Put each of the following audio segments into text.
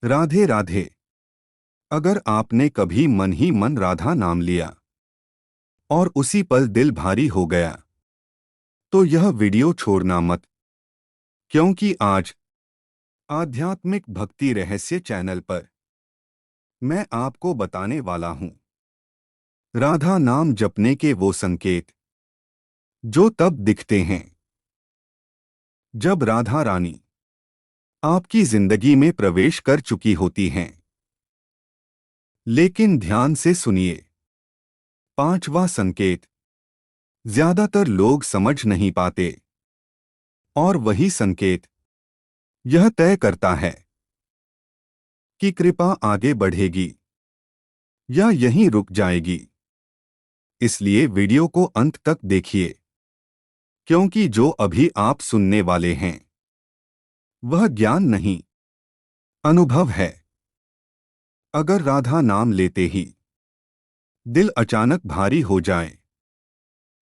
राधे राधे। अगर आपने कभी मन ही मन राधा नाम लिया और उसी पल दिल भारी हो गया, तो यह वीडियो छोड़ना मत, क्योंकि आज आध्यात्मिक भक्ति रहस्य चैनल पर मैं आपको बताने वाला हूं राधा नाम जपने के वो संकेत जो तब दिखते हैं जब राधा रानी आपकी जिंदगी में प्रवेश कर चुकी होती हैं। लेकिन ध्यान से सुनिए, पांचवा संकेत ज्यादातर लोग समझ नहीं पाते, और वही संकेत यह तय करता है कि कृपा आगे बढ़ेगी या यहीं रुक जाएगी। इसलिए वीडियो को अंत तक देखिए, क्योंकि जो अभी आप सुनने वाले हैं वह ज्ञान नहीं, अनुभव है। अगर राधा नाम लेते ही दिल अचानक भारी हो जाए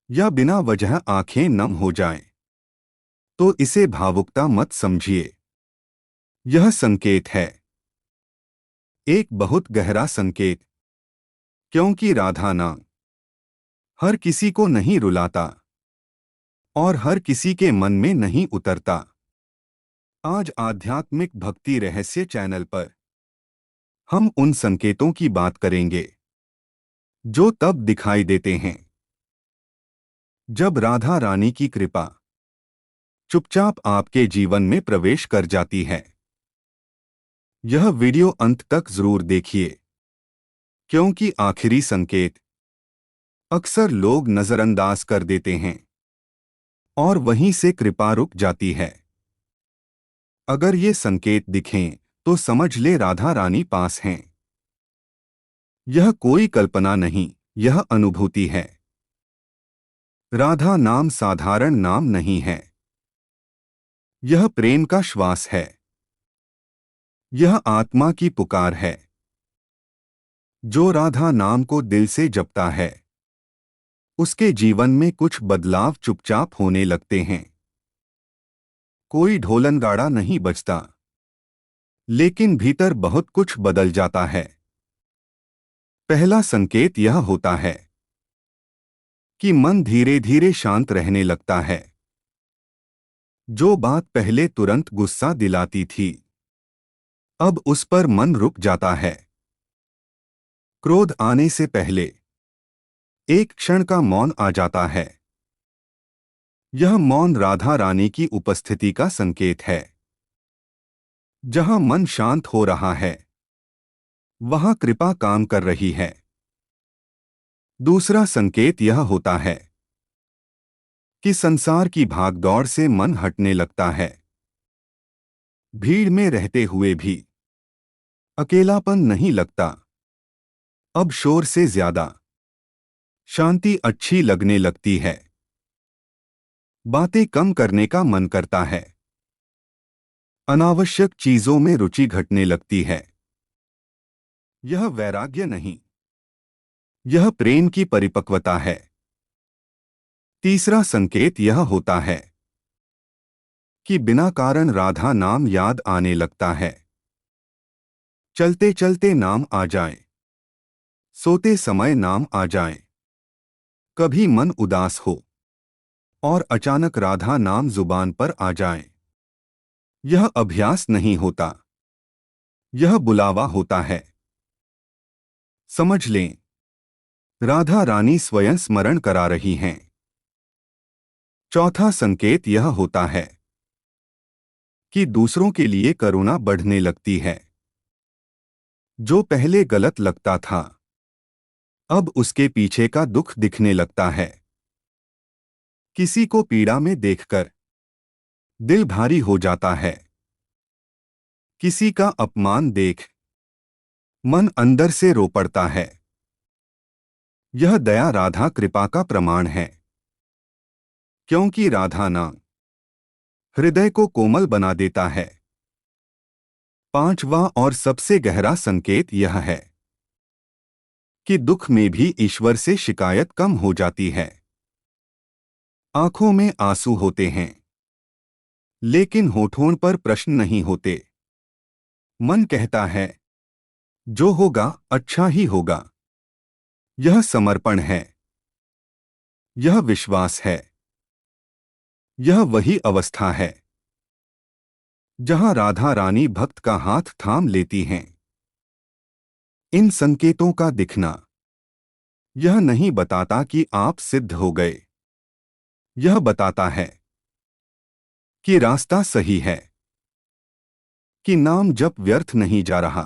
या बिना वजह आंखें नम हो जाएं, तो इसे भावुकता मत समझिए। यह संकेत है, एक बहुत गहरा संकेत, क्योंकि राधा नाम हर किसी को नहीं रुलाता और हर किसी के मन में नहीं उतरता। आज आध्यात्मिक भक्ति रहस्य चैनल पर हम उन संकेतों की बात करेंगे जो तब दिखाई देते हैं जब राधा रानी की कृपा चुपचाप आपके जीवन में प्रवेश कर जाती है। यह वीडियो अंत तक जरूर देखिए, क्योंकि आखिरी संकेत अक्सर लोग नजरअंदाज कर देते हैं और वहीं से कृपा रुक जाती है। अगर ये संकेत दिखें तो समझ ले राधा रानी पास हैं। यह कोई कल्पना नहीं, यह अनुभूति है। राधा नाम साधारण नाम नहीं है, यह प्रेम का श्वास है। यह आत्मा की पुकार है। जो राधा नाम को दिल से जपता है उसके जीवन में कुछ बदलाव चुपचाप होने लगते हैं। कोई ढोलन गाड़ा नहीं बजता, लेकिन भीतर बहुत कुछ बदल जाता है। पहला संकेत यह होता है कि मन धीरे धीरे शांत रहने लगता है। जो बात पहले तुरंत गुस्सा दिलाती थी, अब उस पर मन रुक जाता है। क्रोध आने से पहले एक क्षण का मौन आ जाता है। यह मौन राधा रानी की उपस्थिति का संकेत है। जहां मन शांत हो रहा है वहां कृपा काम कर रही है। दूसरा संकेत यह होता है कि संसार की भागदौड़ से मन हटने लगता है। भीड़ में रहते हुए भी अकेलापन नहीं लगता। अब शोर से ज्यादा शांति अच्छी लगने लगती है। बातें कम करने का मन करता है। अनावश्यक चीजों में रुचि घटने लगती है। यह वैराग्य नहीं, यह प्रेम की परिपक्वता है। तीसरा संकेत यह होता है कि बिना कारण राधा नाम याद आने लगता है। चलते चलते नाम आ जाए, सोते समय नाम आ जाए, कभी मन उदास हो और अचानक राधा नाम जुबान पर आ जाए। यह अभ्यास नहीं होता, यह बुलावा होता है। समझ लें, राधा रानी स्वयं स्मरण करा रही हैं। चौथा संकेत यह होता है कि दूसरों के लिए करुणा बढ़ने लगती है। जो पहले गलत लगता था अब उसके पीछे का दुख दिखने लगता है। किसी को पीड़ा में देखकर दिल भारी हो जाता है। किसी का अपमान देख मन अंदर से रो पड़ता है। यह दया राधा कृपा का प्रमाण है, क्योंकि राधा नाम हृदय को कोमल बना देता है। पांचवा और सबसे गहरा संकेत यह है कि दुख में भी ईश्वर से शिकायत कम हो जाती है। आंखों में आंसू होते हैं, लेकिन होठों पर प्रश्न नहीं होते। मन कहता है जो होगा अच्छा ही होगा। यह समर्पण है, यह विश्वास है, यह वही अवस्था है जहां राधा रानी भक्त का हाथ थाम लेती हैं। इन संकेतों का दिखना यह नहीं बताता कि आप सिद्ध हो गए। यह बताता है कि रास्ता सही है, कि नाम जप व्यर्थ नहीं जा रहा,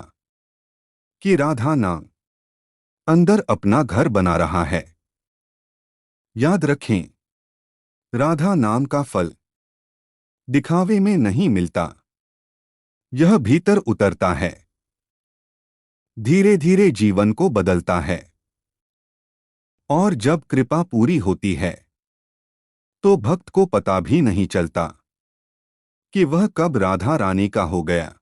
कि राधा नाम अंदर अपना घर बना रहा है। याद रखें, राधा नाम का फल दिखावे में नहीं मिलता, यह भीतर उतरता है, धीरे धीरे जीवन को बदलता है। और जब कृपा पूरी होती है तो भक्त को पता भी नहीं चलता कि वह कब राधा रानी का हो गया।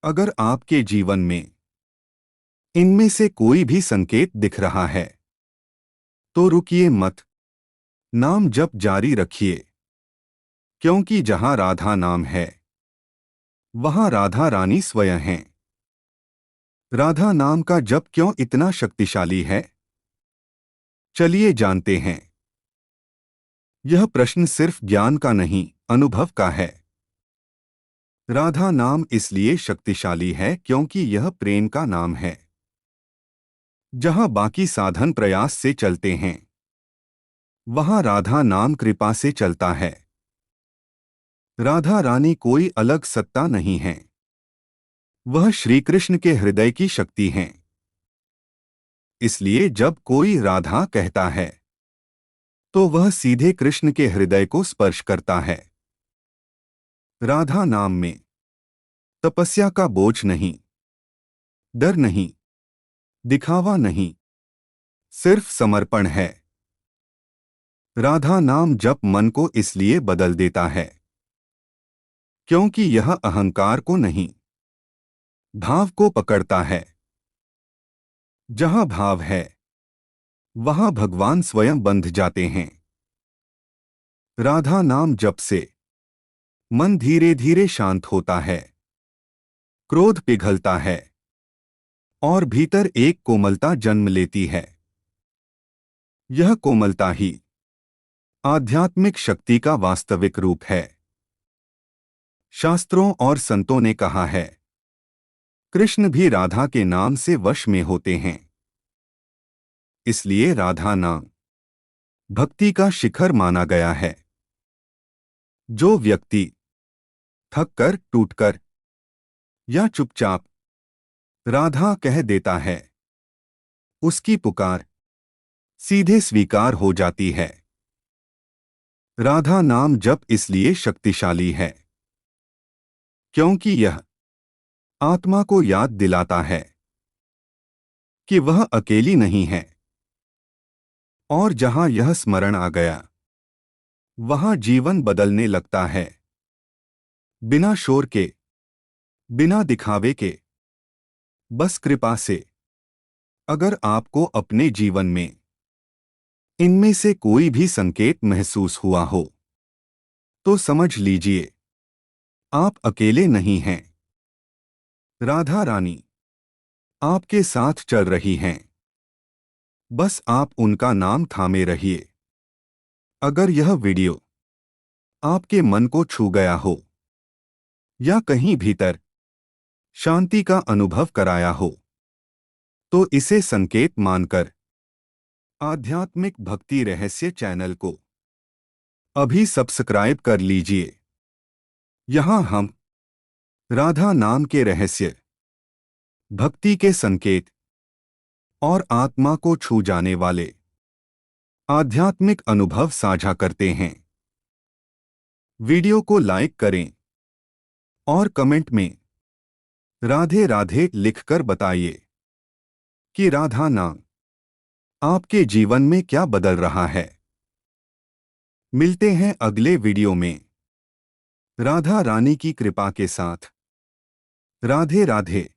अगर आपके जीवन में इनमें से कोई भी संकेत दिख रहा है तो रुकिए मत, नाम जप जारी रखिए, क्योंकि जहां राधा नाम है वहां राधा रानी स्वयं हैं। राधा नाम का जप क्यों इतना शक्तिशाली है? चलिए जानते हैं। यह प्रश्न सिर्फ ज्ञान का नहीं, अनुभव का है। राधा नाम इसलिए शक्तिशाली है क्योंकि यह प्रेम का नाम है। जहां बाकी साधन प्रयास से चलते हैं वहां राधा नाम कृपा से चलता है। राधा रानी कोई अलग सत्ता नहीं है, वह श्री कृष्ण के हृदय की शक्ति हैं। इसलिए जब कोई राधा कहता है तो वह सीधे कृष्ण के हृदय को स्पर्श करता है। राधा नाम में तपस्या का बोझ नहीं, डर नहीं, दिखावा नहीं, सिर्फ समर्पण है। राधा नाम जप मन को इसलिए बदल देता है क्योंकि यह अहंकार को नहीं, भाव को पकड़ता है। जहां भाव है वहां भगवान स्वयं बंध जाते हैं। राधा नाम जप से मन धीरे धीरे शांत होता है, क्रोध पिघलता है और भीतर एक कोमलता जन्म लेती है। यह कोमलता ही आध्यात्मिक शक्ति का वास्तविक रूप है। शास्त्रों और संतों ने कहा है, कृष्ण भी राधा के नाम से वश में होते हैं। इसलिए राधा नाम भक्ति का शिखर माना गया है। जो व्यक्ति थककर, टूटकर या चुपचाप राधा कह देता है, उसकी पुकार सीधे स्वीकार हो जाती है। राधा नाम जप इसलिए शक्तिशाली है क्योंकि यह आत्मा को याद दिलाता है कि वह अकेली नहीं है। और जहां यह स्मरण आ गया वहां जीवन बदलने लगता है, बिना शोर के, बिना दिखावे के, बस कृपा से। अगर आपको अपने जीवन में इनमें से कोई भी संकेत महसूस हुआ हो तो समझ लीजिए आप अकेले नहीं हैं। राधा रानी आपके साथ चल रही हैं, बस आप उनका नाम थामे रहिए। अगर यह वीडियो आपके मन को छू गया हो या कहीं भीतर शांति का अनुभव कराया हो तो इसे संकेत मानकर आध्यात्मिक भक्ति रहस्य चैनल को अभी सब्सक्राइब कर लीजिए। यहां हम राधा नाम के रहस्य, भक्ति के संकेत और आत्मा को छू जाने वाले आध्यात्मिक अनुभव साझा करते हैं। वीडियो को लाइक करें और कमेंट में राधे राधे लिखकर बताइए कि राधा नाम आपके जीवन में क्या बदल रहा है। मिलते हैं अगले वीडियो में राधा रानी की कृपा के साथ। राधे राधे।